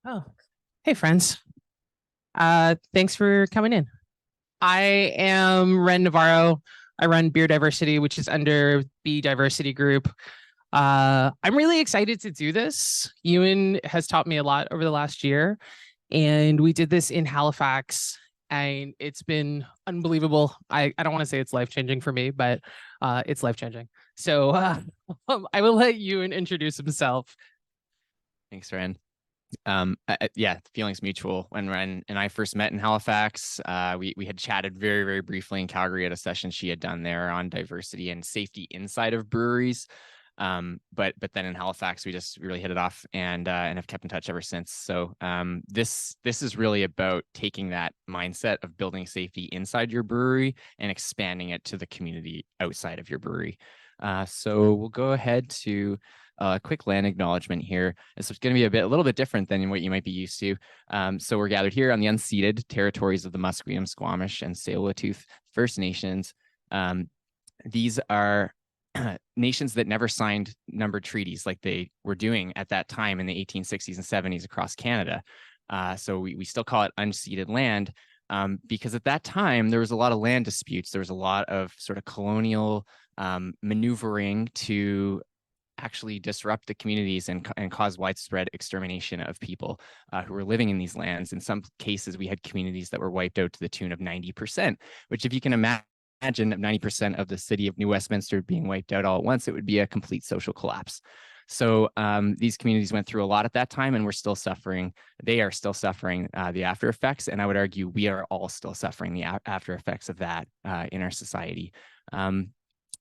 Oh, hey friends. Thanks for coming in. I am Ren Navarro. I run Beer.Diversity, which is under Beer.Diversity group. I'm really excited to do this. Euan has taught me a lot over the last year, and we did this in Halifax, and it's been unbelievable. I don't want to say it's life-changing for me, but it's life-changing. So I will let Euan introduce himself. Thanks, Ren. Yeah, the feeling's mutual. When Ren and I first met in Halifax, we had chatted very, very briefly in Calgary at a session she had done there on diversity and safety inside of breweries. But then in Halifax, we really hit it off and have kept in touch ever since. So this is really about taking that mindset of building safety inside your brewery and expanding it to the community outside of your brewery. So we'll go ahead to a quick land acknowledgement here. It's going to be a little bit different than what you might be used to. So we're gathered here on the unceded territories of the Musqueam, Squamish, and Tsleil-Waututh First Nations. These are nations that never signed numbered treaties like they were doing at that time in the 1860s and 70s across Canada. So we still call it unceded land because at that time there was a lot of land disputes. There was a lot of sort of colonial maneuvering to actually disrupt the communities and cause widespread extermination of people who were living in these lands. In some cases, we had communities that were wiped out to the tune of 90%, which if you can imagine 90% of the city of New Westminster being wiped out all at once, it would be a complete social collapse. So these communities went through a lot at that time and we're still suffering. They are still suffering the after effects. And I would argue we are all still suffering the after effects of that in our society.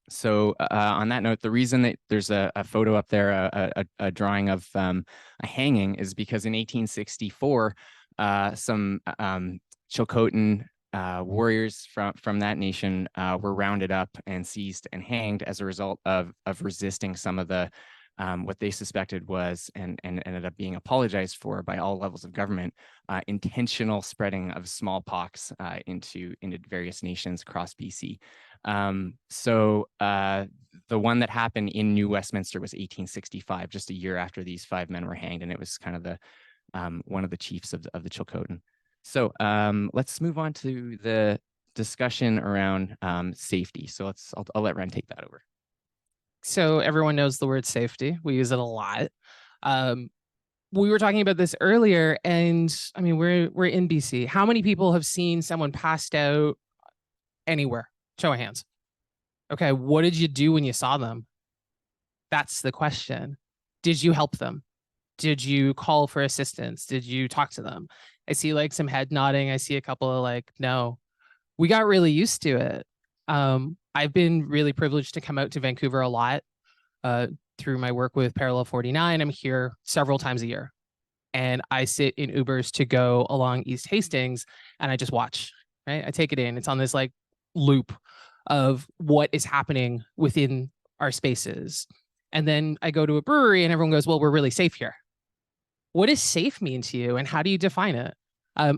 So on that note, the reason that there's a photo up there, a drawing of a hanging, is because in 1864, some Chilcotin warriors from that nation were rounded up and seized and hanged as a result of resisting some of the what they suspected was and ended up being apologized for by all levels of government, intentional spreading of smallpox into various nations across BC. So the one that happened in New Westminster was 1865, just a year after these 5 men were hanged, and it was kind of the one of the chiefs of the Chilcotin. So let's move on to the discussion around safety. So I'll let Ren take that over. So everyone knows the word safety. We use it a lot. We were talking about this earlier, and I mean, we're in BC. How many people have seen someone passed out anywhere? Show of hands. Okay, what did you do when you saw them? That's the question. Did you help them? Did you call for assistance? Did you talk to them? I see like some head nodding. I see a couple of like, no. We got really used to it. I've been really privileged to come out to Vancouver a lot through my work with Parallel 49. I'm here several times a year. And I sit in Ubers to go along East Hastings and I just watch, right? I take it in. It's on this like loop of what is happening within our spaces. And then I go to a brewery and everyone goes, well, we're really safe here. What does safe mean to you and how do you define it?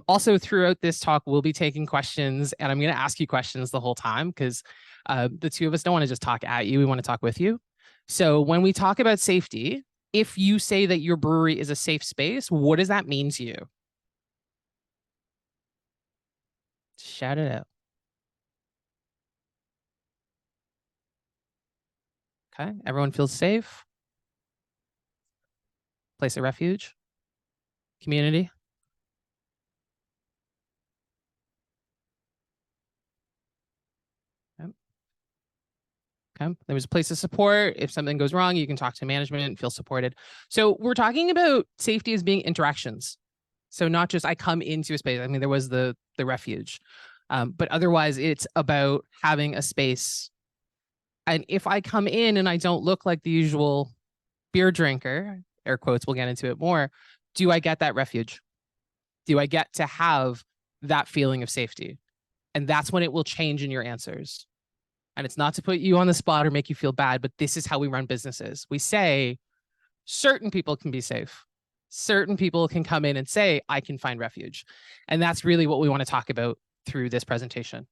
Also, throughout this talk, we'll be taking questions and I'm going to ask you questions the whole time because the two of us don't want to just talk at you. We want to talk with you. So when we talk about safety, if you say that your brewery is a safe space, what does that mean to you? Shout it out. Okay, everyone feels safe. Place of refuge. Community. Okay. There was a place of support. If something goes wrong, you can talk to management and feel supported. So we're talking about safety as being interactions. So not just I come into a space. I mean, there was the refuge, but otherwise it's about having a space. And if I come in and I don't look like the usual beer drinker, air quotes, we'll get into it more, do I get that refuge? Do I get to have that feeling of safety? And that's when it will change in your answers. And it's not to put you on the spot or make you feel bad, but this is how we run businesses. We say certain people can be safe. Certain people can come in and say, I can find refuge. And that's really what we want to talk about through this presentation.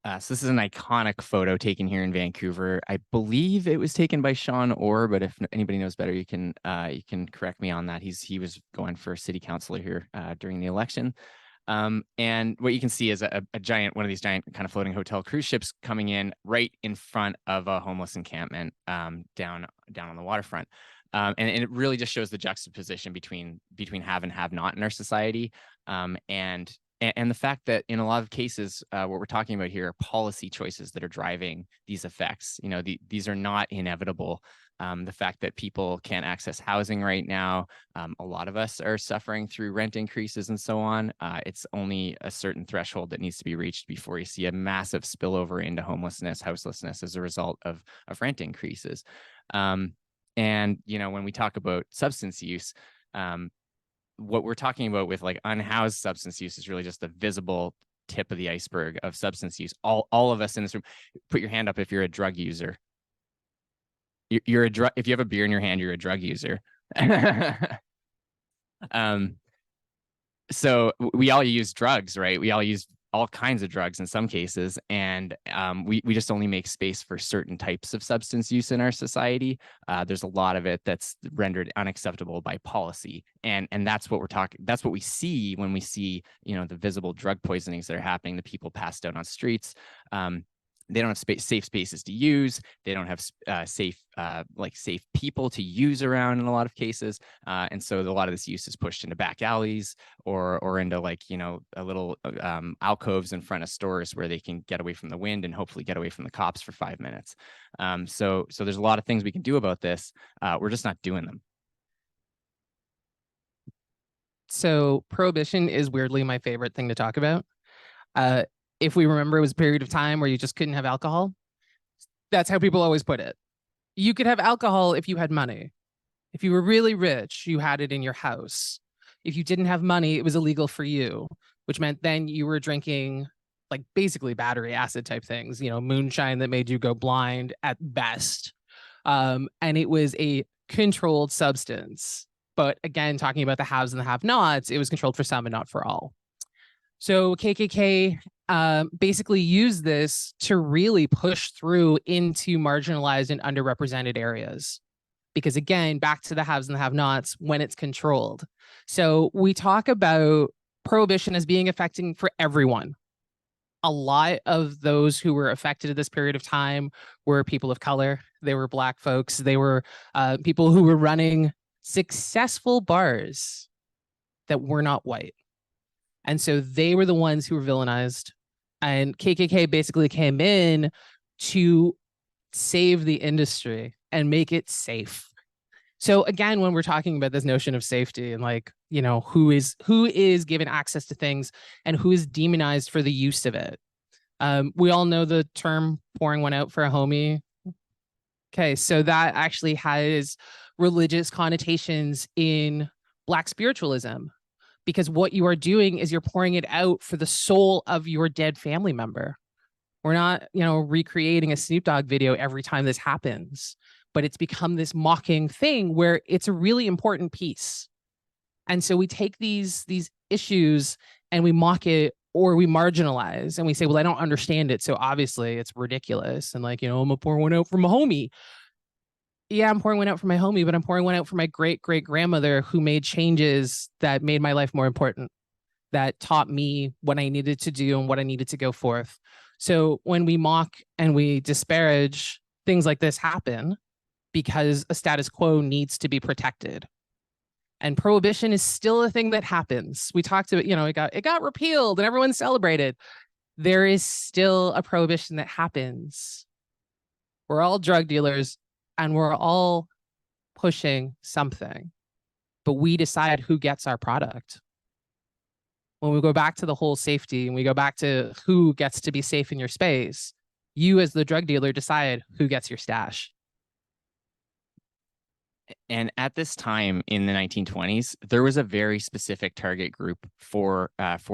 So this is an iconic photo taken here in Vancouver. I believe it was taken by Sean Orr, but if anybody knows better, you can correct me on that. He was going for city councilor here during the election. And what you can see is a giant, one of these giant kind of floating hotel cruise ships coming in right in front of a homeless encampment down on the waterfront. And it really just shows the juxtaposition between have and have not in our society. And the fact that in a lot of cases, what we're talking about here are policy choices that are driving these effects. You know, these are not inevitable. The fact that people can't access housing right now, a lot of us are suffering through rent increases and so on. It's only a certain threshold that needs to be reached before you see a massive spillover into homelessness, houselessness as a result of rent increases. And, you know, when we talk about substance use, what we're talking about with like unhoused substance use is really just the visible tip of the iceberg of substance use. All of us in this room, put your hand up if you're a drug user. You're a drug. If you have a beer in your hand, you're a drug user. So we all use drugs, right? We all use all kinds of drugs in some cases, and we just only make space for certain types of substance use in our society. There's a lot of it that's rendered unacceptable by policy, and that's what we're talking. That's what we see when we see, you know, the visible drug poisonings that are happening. The people passed out on streets. They don't have safe spaces to use. They don't have safe people to use around in a lot of cases. And so a lot of this use is pushed into back alleys or into, like, you know, a little alcoves in front of stores where they can get away from the wind and hopefully get away from the cops for 5 minutes. So there's a lot of things we can do about this. We're just not doing them. So prohibition is weirdly my favorite thing to talk about. If we remember, it was a period of time where you just couldn't have alcohol. That's how people always put it. You could have alcohol if you had money. If you were really rich, you had it in your house. If you didn't have money, it was illegal for you, which meant then you were drinking like basically battery acid type things, you know, moonshine that made you go blind at best. And it was a controlled substance. But again, talking about the haves and the have-nots, it was controlled for some and not for all. So KKK basically used this to really push through into marginalized and underrepresented areas. Because again, back to the haves and the have-nots when it's controlled. So we talk about prohibition as being affecting for everyone. A lot of those who were affected at this period of time were people of color. They were Black folks. They were people who were running successful bars that were not white. And so they were the ones who were villainized. And KKK basically came in to save the industry and make it safe. So again, when we're talking about this notion of safety and, like, you know, who is given access to things and who is demonized for the use of it. We all know the term pouring one out for a homie. Okay, so that actually has religious connotations in Black spiritualism, because what you are doing is you're pouring it out for the soul of your dead family member. We're not, you know, recreating a Snoop Dogg video every time this happens, but it's become this mocking thing where it's a really important piece. And so we take these issues and we mock it or we marginalize and we say, well, I don't understand it, so obviously it's ridiculous. And, like, you know, I'm gonna pour one out for my homie. Yeah, I'm pouring one out for my homie, but I'm pouring one out for my great-great-grandmother who made changes that made my life more important, that taught me what I needed to do and what I needed to go forth. So when we mock and we disparage, things like this happen because a status quo needs to be protected. And prohibition is still a thing that happens. We talked about, you know, it got repealed and everyone celebrated. There is still a prohibition that happens. We're all drug dealers and we're all pushing something, but we decide who gets our product. When we go back to the whole safety and we go back to who gets to be safe in your space, you as the drug dealer decide who gets your stash. And at this time in the 1920s, there was a very specific target group for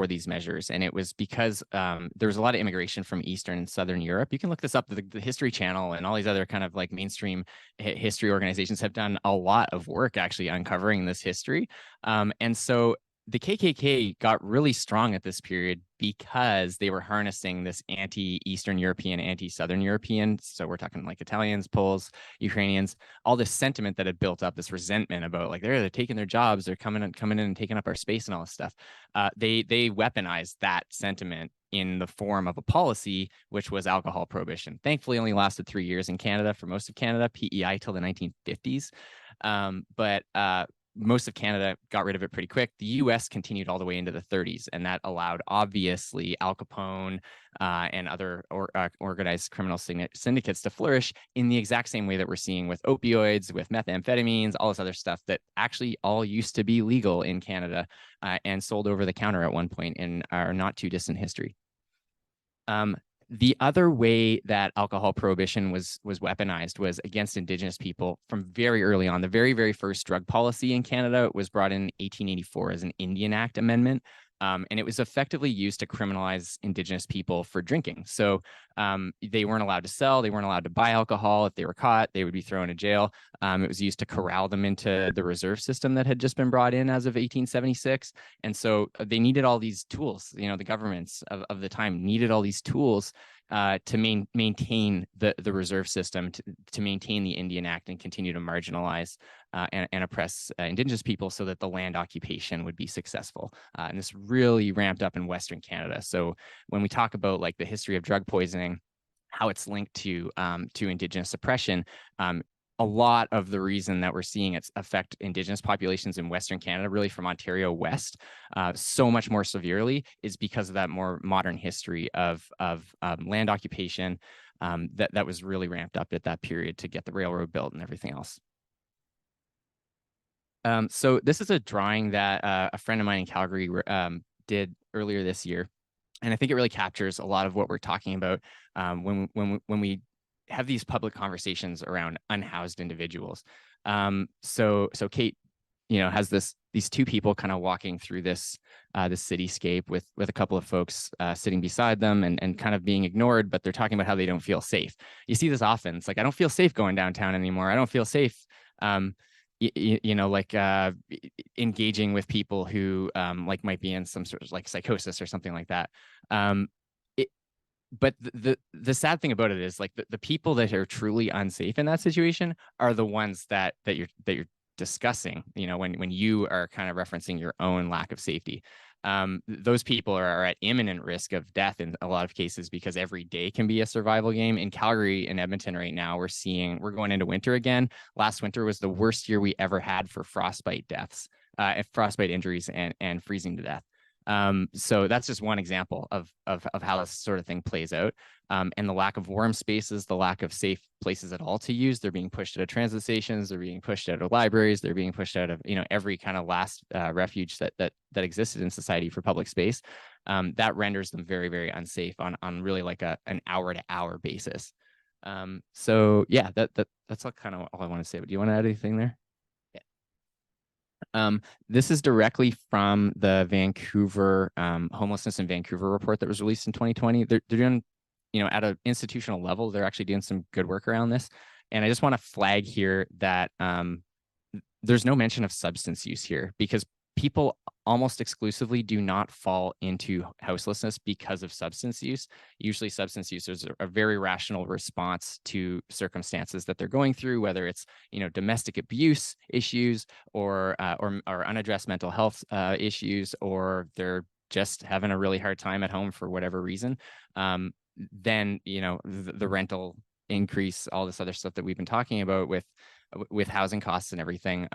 these measures, and it was because there was a lot of immigration from Eastern and Southern Europe. You can look this up. The History Channel and all these other kind of like mainstream history organizations have done a lot of work actually uncovering this history. And so the KKK got really strong at this period because they were harnessing this anti-Eastern European, anti-Southern European. So we're talking like Italians, Poles, Ukrainians, all this sentiment that had built up, this resentment about like they're taking their jobs, they're coming in and taking up our space and all this stuff. They weaponized that sentiment in the form of a policy, which was alcohol prohibition. Thankfully, only lasted 3 years in Canada for most of Canada, PEI till the 1950s. But most of Canada got rid of it pretty quick. The US continued all the way into the 30s, and that allowed, obviously, Al Capone and other organized criminal syndicates to flourish in the exact same way that we're seeing with opioids, with methamphetamines, all this other stuff that actually all used to be legal in Canada and sold over the counter at one point in our not too distant history. The other way that alcohol prohibition was weaponized was against Indigenous people from very early on. The very, very first drug policy in Canada was brought in 1884 as an Indian Act amendment. And it was effectively used to criminalize Indigenous people for drinking. So they weren't allowed to sell, they weren't allowed to buy alcohol. If they were caught, they would be thrown in jail. It was used to corral them into the reserve system that had just been brought in as of 1876. And so they needed all these tools. You know, the governments of the time needed all these tools to maintain the reserve system, to maintain the Indian Act and continue to marginalize and oppress Indigenous people so that the land occupation would be successful. And this really ramped up in Western Canada. So when we talk about like the history of drug poisoning, how it's linked to Indigenous oppression, a lot of the reason that we're seeing it affect Indigenous populations in Western Canada, really from Ontario west, so much more severely, is because of that more modern history of land occupation that was really ramped up at that period to get the railroad built and everything else. So this is a drawing that a friend of mine in Calgary did earlier this year, and I think it really captures a lot of what we're talking about when we have these public conversations around unhoused individuals. So Kate, you know, has these two people kind of walking through this cityscape with a couple of folks sitting beside them and kind of being ignored, but they're talking about how they don't feel safe. You see this often. It's like, I don't feel safe going downtown anymore. I don't feel safe. You know, like engaging with people who like might be in some sort of like psychosis or something like that. But the sad thing about it is like the people that are truly unsafe in that situation are the ones that you're discussing, you know, when you are kind of referencing your own lack of safety. Those people are at imminent risk of death in a lot of cases because every day can be a survival game. In Calgary and Edmonton right now, we're going into winter again. Last winter was the worst year we ever had for frostbite deaths, frostbite injuries and freezing to death. So that's just one example of how this sort of thing plays out. And the lack of warm spaces, the lack of safe places at all to use. They're being pushed out of transit stations. They're being pushed out of libraries. They're being pushed out of, you know, every kind of last refuge that existed in society for public space. That renders them very, very unsafe on really like an hour-to-hour basis. So yeah, that's kind of all I want to say. But do you want to add anything there? This is directly from the Vancouver homelessness in Vancouver report that was released in 2020. They're doing, you know, at an institutional level, they're actually doing some good work around this. And I just want to flag here that there's no mention of substance use here because people almost exclusively do not fall into houselessness because of substance use. Usually substance users are a very rational response to circumstances that they're going through, whether it's, you know, domestic abuse issues or unaddressed mental health issues, or they're just having a really hard time at home for whatever reason. Then, you know, the rental increase, all this other stuff that we've been talking about with housing costs and everything.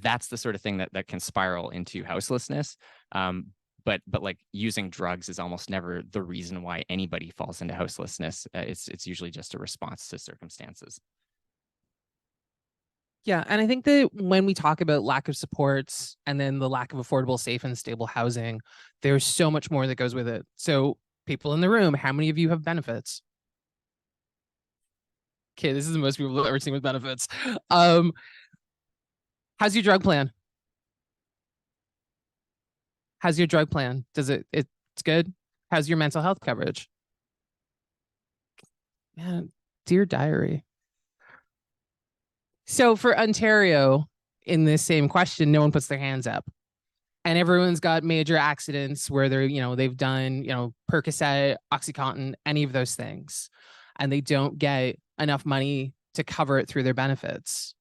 That's the sort of thing that can spiral into houselessness. But like using drugs is almost never the reason why anybody falls into houselessness. It's usually just a response to circumstances. Yeah, and I think that when we talk about lack of supports and then the lack of affordable, safe, and stable housing, there's so much more that goes with it. So people in the room, how many of you have benefits? Okay, this is the most people I've ever seen with benefits. How's your drug plan? How's your drug plan? It's good? How's your mental health coverage? Man, dear diary. So for Ontario, in this same question, no one puts their hands up. and everyone's got major accidents where they've done, Percocet, Oxycontin, any of those things, and they don't get enough money to cover it through their benefits.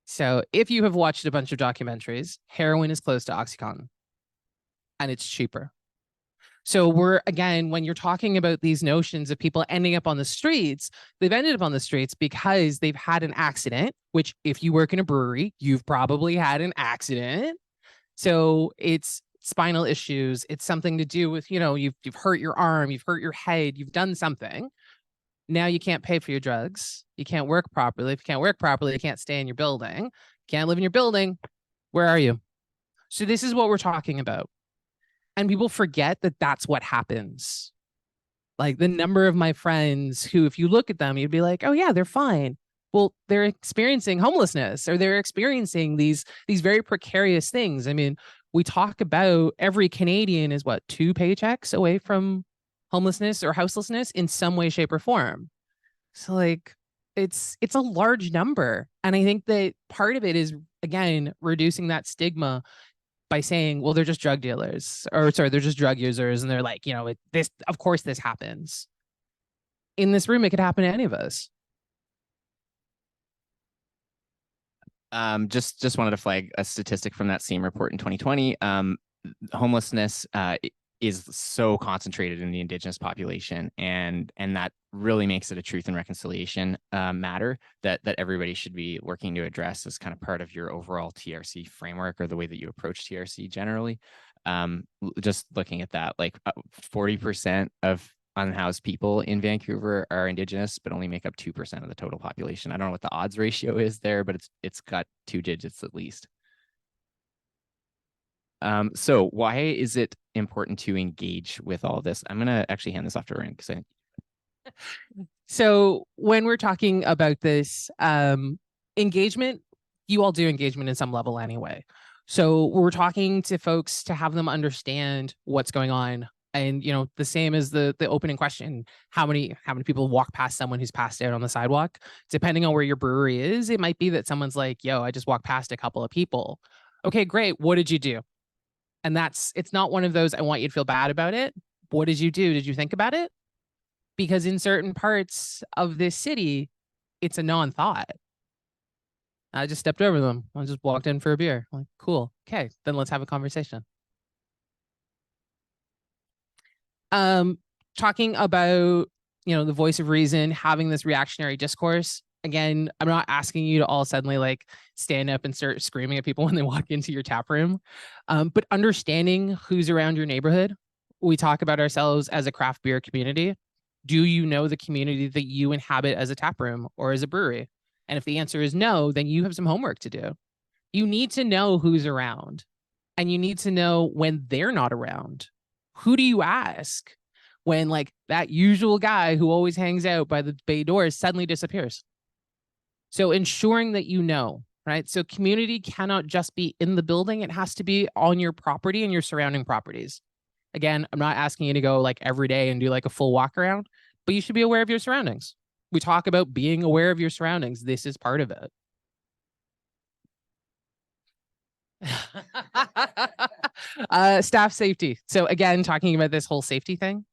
So if you have watched a bunch of documentaries, heroin is close to Oxycontin and it's cheaper. So when you're talking about these notions of people ending up on the streets, they've ended up on the streets because they've had an accident, which if you work in a brewery, you've probably had an accident. So it's spinal issues. It's something to do with, you've hurt your arm, you've hurt your head, you've done something. Now you can't pay for your drugs. You can't work properly. If you can't work properly, you can't stay in your building. Can't live in your building. Where are you? So this is what we're talking about. And people forget that that's what happens. Like the number of my friends who, if you look at them, you'd be like, oh yeah, they're fine. Well, they're experiencing homelessness, or they're experiencing these very precarious things. I mean, we talk about every Canadian is 2 paychecks away from homelessness or houselessness in some way, shape, or form. So like it's a large number. And I think that part of it is, again, reducing that stigma by saying, well, they're just drug dealers, or sorry, they're just drug users. And they're like, of course this happens. In this room, it could happen to any of us. Just wanted to flag a statistic from that same report in 2020. Homelessness is so concentrated in the Indigenous population, and that really makes it a truth and reconciliation matter that everybody should be working to address as kind of part of your overall TRC framework, or the way that you approach TRC generally. Just looking at that, like 40% of unhoused people in Vancouver are Indigenous, but only make up 2% of the total population. I don't know what the odds ratio is there, but it's got 2 digits at least. So why is it important to engage with all this? I'm going to actually hand this off to Ryan because So when we're talking about this engagement, you all do engagement in some level anyway. So we're talking to folks to have them understand what's going on. And, the same as the opening question, how many people walk past someone who's passed out on the sidewalk? Depending on where your brewery is, it might be that someone's like, yo, I just walked past a couple of people. Okay, great. What did you do? And it's not one of those, I want you to feel bad about it. What did you do? Did you think about it? Because in certain parts of this city, it's a non-thought. I just stepped over them. I just walked in for a beer. I'm like, cool. Okay, then let's have a conversation. Talking about, the voice of reason, having this reactionary discourse. Again, I'm not asking you to all suddenly like stand up and start screaming at people when they walk into your tap room, but understanding who's around your neighborhood. We talk about ourselves as a craft beer community. Do you know the community that you inhabit as a tap room or as a brewery? And if the answer is no, then you have some homework to do. You need to know who's around, and you need to know when they're not around. Who do you ask when like that usual guy who always hangs out by the bay doors suddenly disappears? So ensuring that right? So community cannot just be in the building. It has to be on your property and your surrounding properties. Again, I'm not asking you to go like every day and do like a full walk around, but you should be aware of your surroundings. We talk about being aware of your surroundings. This is part of it. Staff safety. So again, talking about this whole safety thing,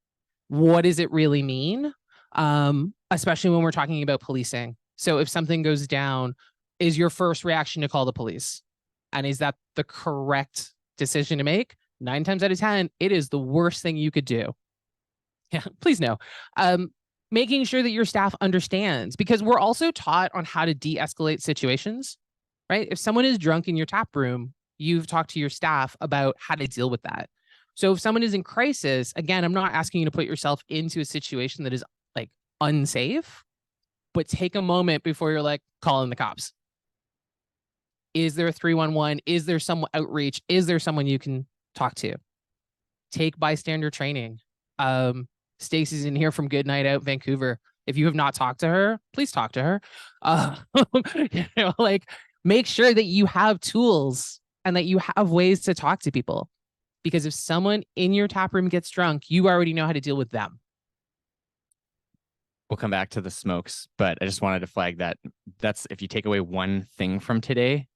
what does it really mean? Especially when we're talking about policing. So if something goes down, is your first reaction to call the police? And is that the correct decision to make? 9 times out of 10, it is the worst thing you could do. Yeah, please no. Making sure that your staff understands, because we're also taught on how to de-escalate situations, right? If someone is drunk in your tap room, you've talked to your staff about how to deal with that. So if someone is in crisis, again, I'm not asking you to put yourself into a situation that is like unsafe, but take a moment before you're like calling the cops. Is there a 311? Is there some outreach? Is there someone you can talk to? Take bystander training. Stacey's in here from Good Night Out Vancouver. If you have not talked to her, please talk to her. Like make sure that you have tools and that you have ways to talk to people. Because if someone in your tap room gets drunk, you already know how to deal with them. We'll come back to the smokes, but I just wanted to flag that's if you take away one thing from today,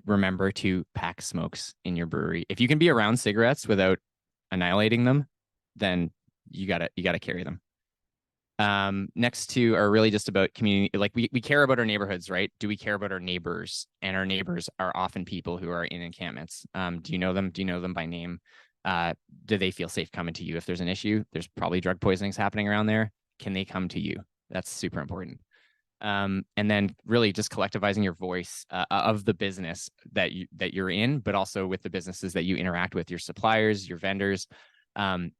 remember to pack smokes in your brewery. If you can be around cigarettes without annihilating them, then you gotta carry them. Next two are really just about community. Like we care about our neighborhoods, right? Do we care about our neighbors? And our neighbors are often people who are in encampments. Do you know them? Do you know them by name? Do they feel safe coming to you if there's an issue? There's probably drug poisonings happening around there. Can they come to you? That's super important. And then really just collectivizing your voice of the business that you're in, but also with the businesses that you interact with, your suppliers, your vendors,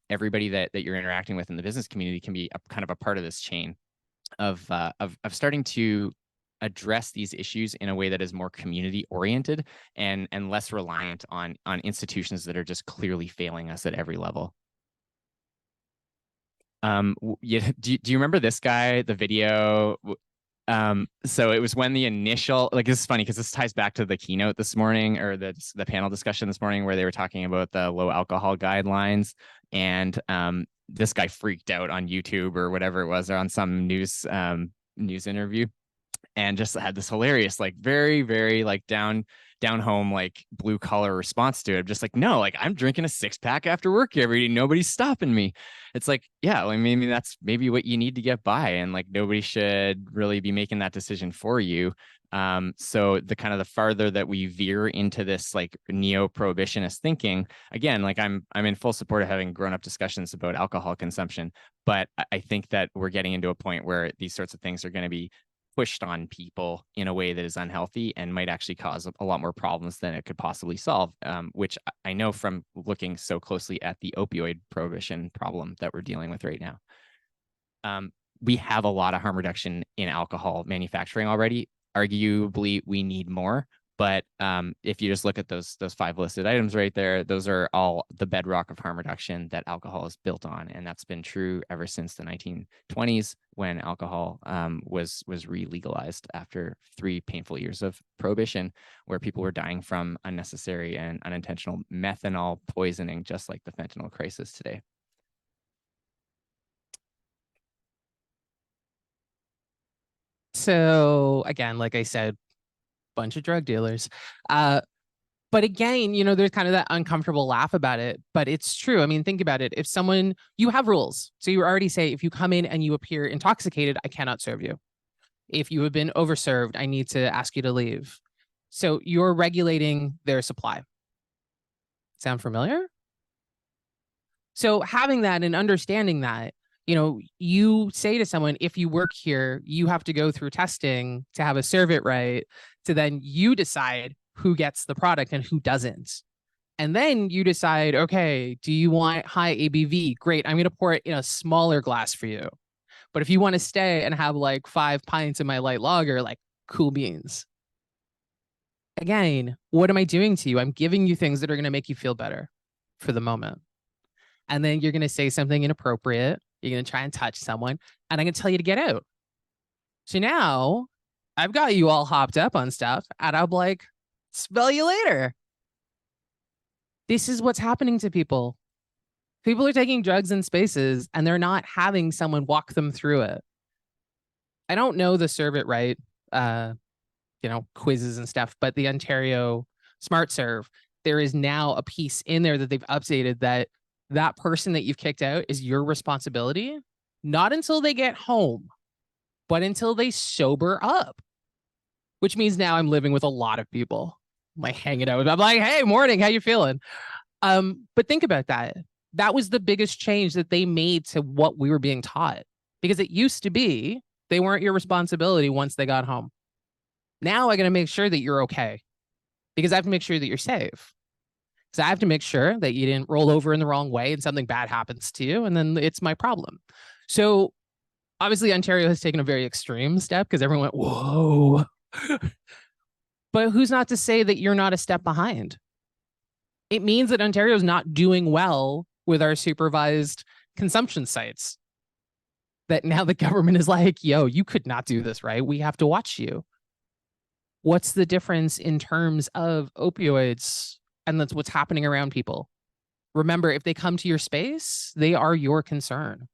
everybody that you're interacting with in the business community can be kind of a part of this chain of starting to address these issues in a way that is more community oriented and less reliant on institutions that are just clearly failing us at every level. Yeah, do you remember this guy, the video? So it was when the initial, like, this is funny because this ties back to the keynote this morning, or the panel discussion this morning, where they were talking about the low alcohol guidelines. And this guy freaked out on YouTube or whatever it was, or on some news interview, and just had this hilarious, like, very, very like down home, like blue collar response to it. Just like, no, like, I'm drinking a 6-pack after work every day. Nobody's stopping me. It's like, yeah, I mean, that's maybe what you need to get by. And like, nobody should really be making that decision for you. So the kind of the farther that we veer into this like neo-prohibitionist thinking, again, like I'm in full support of having grown-up discussions about alcohol consumption, but I think that we're getting into a point where these sorts of things are going to be pushed on people in a way that is unhealthy and might actually cause a lot more problems than it could possibly solve, which I know from looking so closely at the opioid prohibition problem that we're dealing with right now. We have a lot of harm reduction in alcohol manufacturing already. Arguably, we need more. But if you just look at those 5 listed items right there, those are all the bedrock of harm reduction that alcohol is built on. And that's been true ever since the 1920s, when alcohol was re-legalized after 3 painful years of prohibition, where people were dying from unnecessary and unintentional methanol poisoning, just like the fentanyl crisis today. So again, like I said, bunch of drug dealers. But again, there's kind of that uncomfortable laugh about it, but it's true. I mean, think about it. If someone, you have rules. So you already say, if you come in and you appear intoxicated, I cannot serve you. If you have been overserved, I need to ask you to leave. So you're regulating their supply. Sound familiar? So having that and understanding that, you say to someone, if you work here, you have to go through testing to have a serve it right, to then you decide who gets the product and who doesn't. And then you decide, okay, do you want high ABV? Great, I'm going to pour it in a smaller glass for you. But if you want to stay and have like 5 pints of my light lager, like, cool beans. Again, what am I doing to you? I'm giving you things that are going to make you feel better for the moment. And then you're going to say something inappropriate. You're going to try and touch someone, and I'm going to tell you to get out. So now I've got you all hopped up on stuff, and I'm like, smell you later. This is what's happening to people. People are taking drugs in spaces, and they're not having someone walk them through it. I don't know the serve it right, quizzes and stuff, but the Ontario Smart Serve, there is now a piece in there that they've updated that person that you've kicked out is your responsibility, not until they get home, but until they sober up, which means now I'm living with a lot of people. I'm like hanging out with them. I'm like, hey, morning, how you feeling? But think about that. That was the biggest change that they made to what we were being taught, because it used to be they weren't your responsibility once they got home. Now I got to make sure that you're okay, because I have to make sure that you're safe. Because I have to make sure that you didn't roll over in the wrong way and something bad happens to you, and then it's my problem. So obviously Ontario has taken a very extreme step because everyone went, whoa. But who's not to say that you're not a step behind? It means that Ontario is not doing well with our supervised consumption sites. That now the government is like, yo, you could not do this, right? We have to watch you. What's the difference in terms of opioids? And that's what's happening around people. Remember, if they come to your space, they are your concern.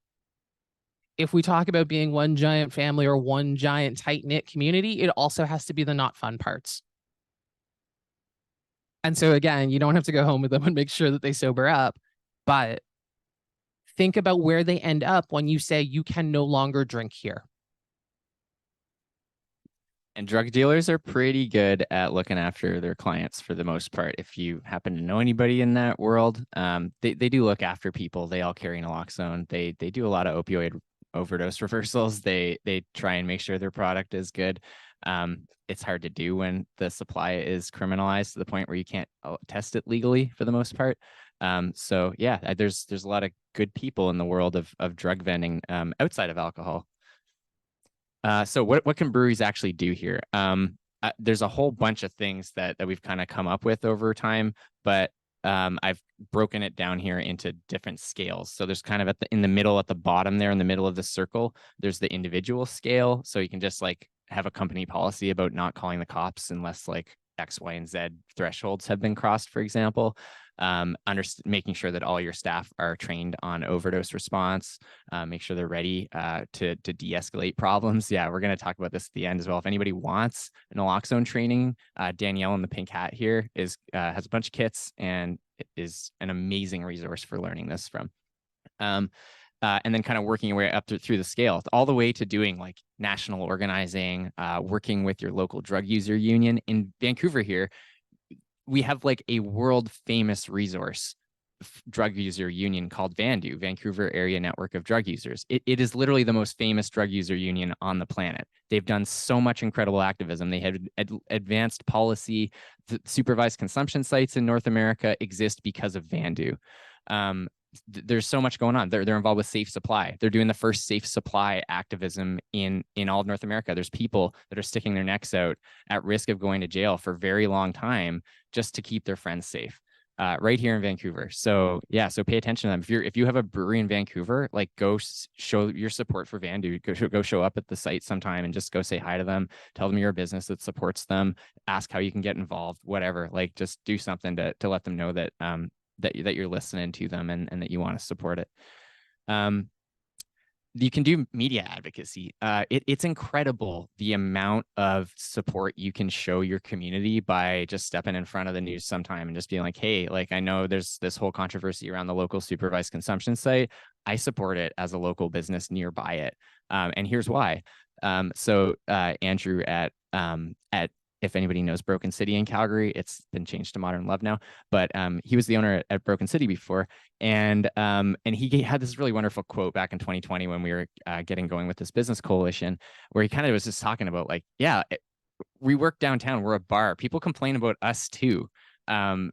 If we talk about being one giant family or one giant tight-knit community, it also has to be the not fun parts. And so again, you don't have to go home with them and make sure that they sober up, but think about where they end up when you say you can no longer drink here. And drug dealers are pretty good at looking after their clients for the most part. If you happen to know anybody in that world, they do look after people. They all carry naloxone. They do a lot of opioid overdose reversals. They try and make sure their product is good. It's hard to do when the supply is criminalized to the point where you can't test it legally for the most part. So yeah, there's a lot of good people in the world of drug vending outside of alcohol. So what can breweries actually do here? There's a whole bunch of things that we've kind of come up with over time, but I've broken it down here into different scales. So there's kind of in the middle, at the bottom there, in the middle of the circle, there's the individual scale. So you can just like have a company policy about not calling the cops unless like X, Y, and Z thresholds have been crossed, for example. Making sure that all your staff are trained on overdose response, make sure they're ready to de-escalate problems. Yeah, we're going to talk about this at the end as well. If anybody wants naloxone training, Danielle in the pink hat here has a bunch of kits and is an amazing resource for learning this from. And then kind of working your way up through the scale, all the way to doing like national organizing, working with your local drug user union. In Vancouver here, we have like a world famous resource drug user union called VANDU, Vancouver Area Network of Drug Users. It is literally the most famous drug user union on the planet. They've done so much incredible activism. They have advanced policy. The supervised consumption sites in North America exist because of VANDU. There's so much going on. They're involved with safe supply. They're doing the first safe supply activism in all of North America. There's people that are sticking their necks out at risk of going to jail for a very long time just to keep their friends safe, right here in Vancouver. So yeah, so pay attention to them. If you have a brewery in Vancouver, like go show your support for Vandu. Go show up at the site sometime and just go say hi to them. Tell them you're a business that supports them. Ask how you can get involved. Whatever. Like just do something to let them know that that you're listening to them and that you want to support it. You can do media advocacy. It's incredible the amount of support you can show your community by just stepping in front of the news sometime and just being like, hey, like I know there's this whole controversy around the local supervised consumption site. I support it as a local business nearby it. And here's why. So Andrew at if anybody knows Broken City in Calgary, it's been changed to Modern Love now, but he was the owner at Broken City before. And he had this really wonderful quote back in 2020 when we were getting going with this business coalition, where he kind of was just talking about like, yeah, we work downtown, we're a bar. People complain about us too. And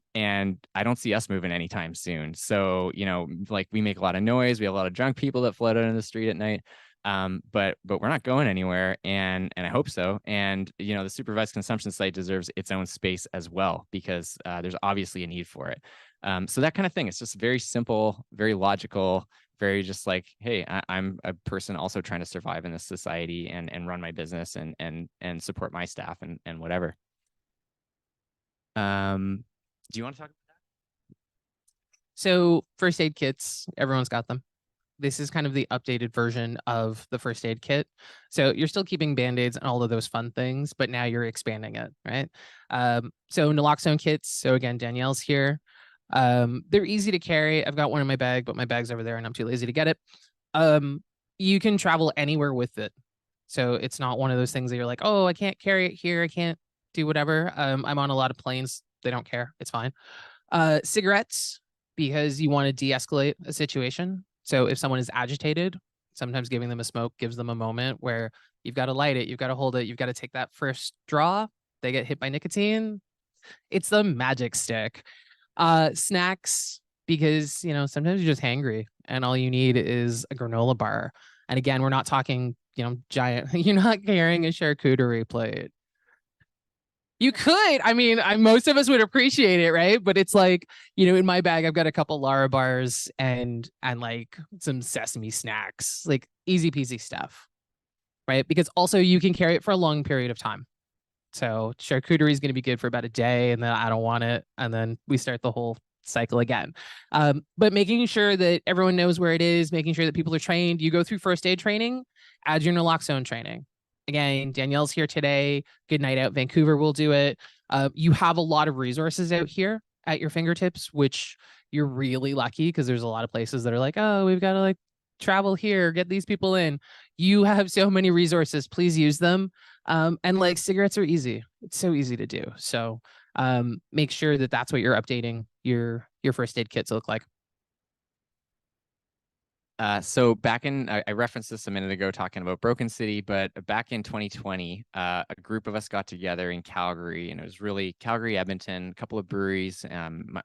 I don't see us moving anytime soon. So, you know, like we make a lot of noise. We have a lot of drunk people that flood out in the street at night. But we're not going anywhere, and I hope so. And you know, the supervised consumption site deserves its own space as well, because there's obviously a need for it. So that kind of thing. It's just very simple, very logical, very just like, hey, I'm a person also trying to survive in this society and run my business and support my staff and whatever. Do you want to talk about that? So first aid kits, everyone's got them. This is kind of the updated version of the first aid kit. So you're still keeping Band-Aids and all of those fun things, but now you're expanding it, right? So naloxone kits. So again, Danielle's here. They're easy to carry. I've got one in my bag, but my bag's over there and I'm too lazy to get it. You can travel anywhere with it. So it's not one of those things that you're like, oh, I can't carry it here. I can't do whatever. I'm on a lot of planes. They don't care. It's fine. Cigarettes, because you want to de-escalate a situation. So if someone is agitated, sometimes giving them a smoke gives them a moment where you've got to light it, you've got to hold it, you've got to take that first draw. They get hit by nicotine. It's the magic stick. Snacks, because, you know, sometimes you're just hangry and all you need is a granola bar. And again, we're not talking, you know, giant, you're not carrying a charcuterie plate. You could. I mean, most of us would appreciate it, right? But it's like, you know, in my bag, I've got a couple Lara bars and like some sesame snacks, like easy peasy stuff, right? Because also you can carry it for a long period of time. So charcuterie is going to be good for about a day, and then I don't want it, and then we start the whole cycle again. But making sure that everyone knows where it is, making sure that people are trained. You go through first aid training, add your naloxone training. Again, Danielle's here today. Good Night Out Vancouver will do it. You have a lot of resources out here at your fingertips, which you're really lucky because there's a lot of places that are like, oh, we've got to like travel here, get these people in. You have so many resources. Please use them. And like cigarettes are easy. It's so easy to do. So make sure that that's what you're updating your first aid kit to look like. So back in, I referenced this a minute ago talking about Broken City, but back in 2020, a group of us got together in Calgary, and it was really Calgary, Edmonton, a couple of breweries,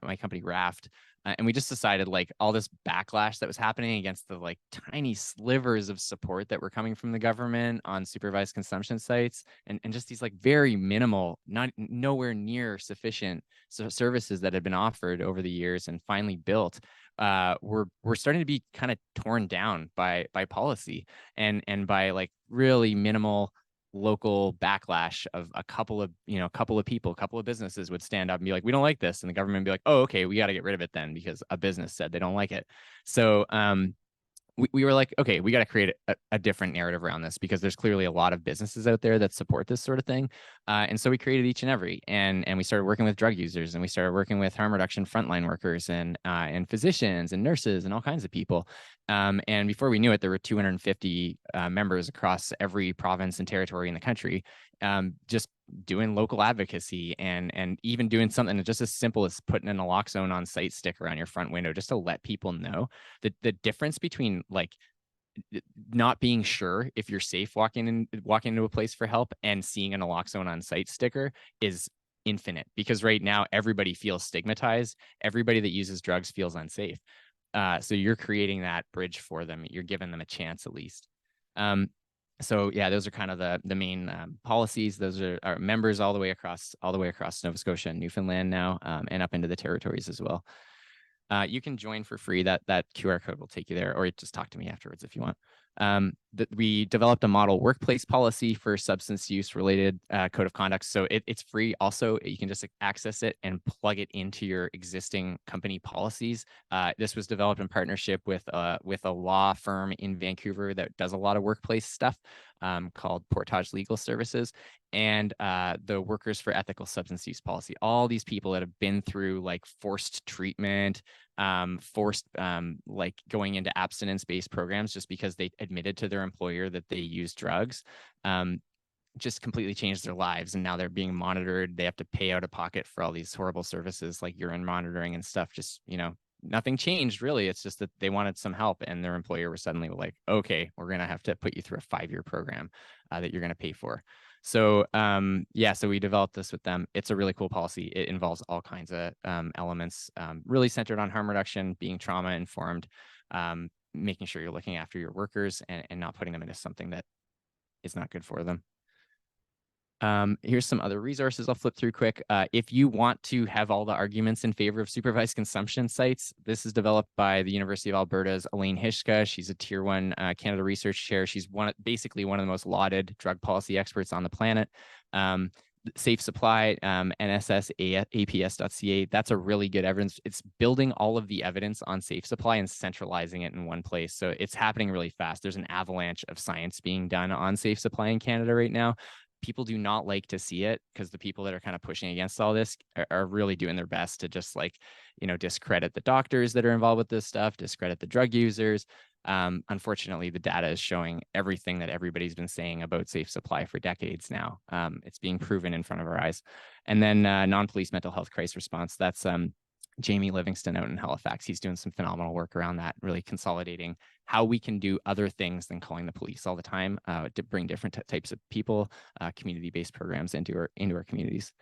my company Raft, and we just decided like all this backlash that was happening against the like tiny slivers of support that were coming from the government on supervised consumption sites, and just these like very minimal, not nowhere near sufficient services that had been offered over the years and finally built. We're starting to be kind of torn down by policy and by like really minimal local backlash of a couple of people, a couple of businesses would stand up and be like, we don't like this, and the government would be like, oh, okay, we got to get rid of it then because a business said they don't like it. So we were like, okay, we got to create a different narrative around this because there's clearly a lot of businesses out there that support this sort of thing. And so we created Each and Every, and we started working with drug users, and we started working with harm reduction frontline workers and physicians and nurses and all kinds of people. And before we knew it, there were 250 members across every province and territory in the country, just doing local advocacy and even doing something just as simple as putting an naloxone on site sticker on your front window just to let people know that the difference between like not being sure if you're safe walking into a place for help and seeing a naloxone on site sticker is infinite, because right now everybody feels stigmatized. Everybody that uses drugs feels unsafe. So you're creating that bridge for them. You're giving them a chance at least. So yeah, those are kind of the main policies. Those are our members all the way across Nova Scotia and Newfoundland now, and up into the territories as well. You can join for free. That QR code will take you there, or just talk to me afterwards if you want. We developed a model workplace policy for substance use related code of conduct. So it's free. Also, you can just access it and plug it into your existing company policies. This was developed in partnership with a law firm in Vancouver that does a lot of workplace stuff, called Portage Legal Services, and the Workers for Ethical Substance Use policy. All these people that have been through like forced treatment, forced like going into abstinence-based programs just because they admitted to their employer that they use drugs, just completely changed their lives, and now they're being monitored. They have to pay out of pocket for all these horrible services like urine monitoring and stuff. Just, nothing changed really. It's just that they wanted some help, and their employer was suddenly like, okay, we're going to have to put you through a 5-year program that you're going to pay for. So so we developed this with them. It's a really cool policy. It involves all kinds of elements, really centered on harm reduction, being trauma informed, making sure you're looking after your workers and not putting them into something that is not good for them. Here's some other resources I'll flip through quick. If you want to have all the arguments in favor of supervised consumption sites, this is developed by the University of Alberta's Elaine Hishka. She's a Tier 1 Canada Research Chair. She's basically one of the most lauded drug policy experts on the planet. Safe Supply, NSSAPS.ca. That's a really good evidence. It's building all of the evidence on Safe Supply and centralizing it in one place. So it's happening really fast. There's an avalanche of science being done on Safe Supply in Canada right now. People do not like to see it because the people that are kind of pushing against all this are really doing their best to just discredit the doctors that are involved with this stuff, discredit the drug users. Unfortunately, the data is showing everything that everybody's been saying about Safe Supply for decades now. It's being proven in front of our eyes. And then non-police mental health crisis response. That's Jamie Livingston out in Halifax. He's doing some phenomenal work around that, really consolidating how we can do other things than calling the police all the time, to bring different types of people, community-based programs into our communities.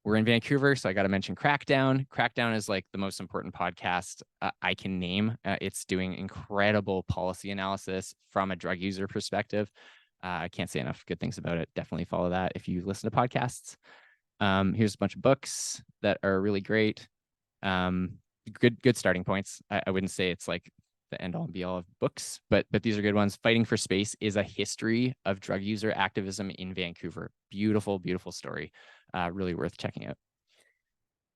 We're in Vancouver, so I got to mention Crackdown. Crackdown is like the most important podcast I can name. It's doing incredible policy analysis from a drug user perspective. I can't say enough good things about it. Definitely follow that if you listen to podcasts. Here's a bunch of books that are really great. Good starting points. I wouldn't say it's like the end all and be all of books, but these are good ones. Fighting for Space is a history of drug user activism in Vancouver. Beautiful, beautiful story. Really worth checking out.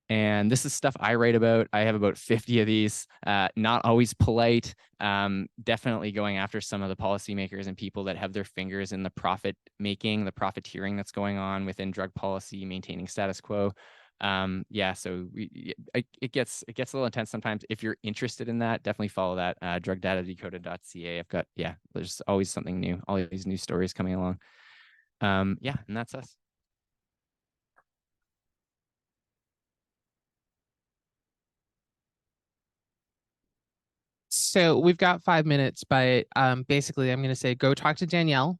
And this is stuff I write about. I have about 50 of these, not always polite, definitely going after some of the policymakers and people that have their fingers in the profit making, the profiteering that's going on within drug policy, maintaining status quo. Yeah, so it gets a little intense sometimes. If you're interested in that, definitely follow that, drugdatadecoded.ca. I've got, there's always something new, all these new stories coming along. Yeah, and that's us. So we've got 5 minutes, but basically I'm going to say go talk to Danielle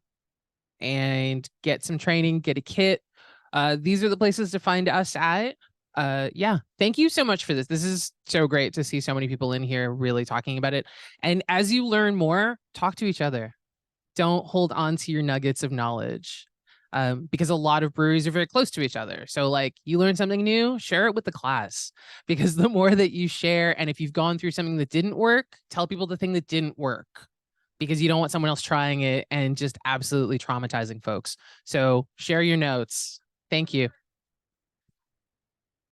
and get some training, get a kit. These are the places to find us at. Yeah, thank you so much for this. This is so great to see so many people in here really talking about it. And as you learn more, talk to each other. Don't hold on to your nuggets of knowledge. Because a lot of breweries are very close to each other. So like you learn something new, share it with the class, because the more that you share, and if you've gone through something that didn't work, tell people the thing that didn't work, because you don't want someone else trying it and just absolutely traumatizing folks. So share your notes. Thank you.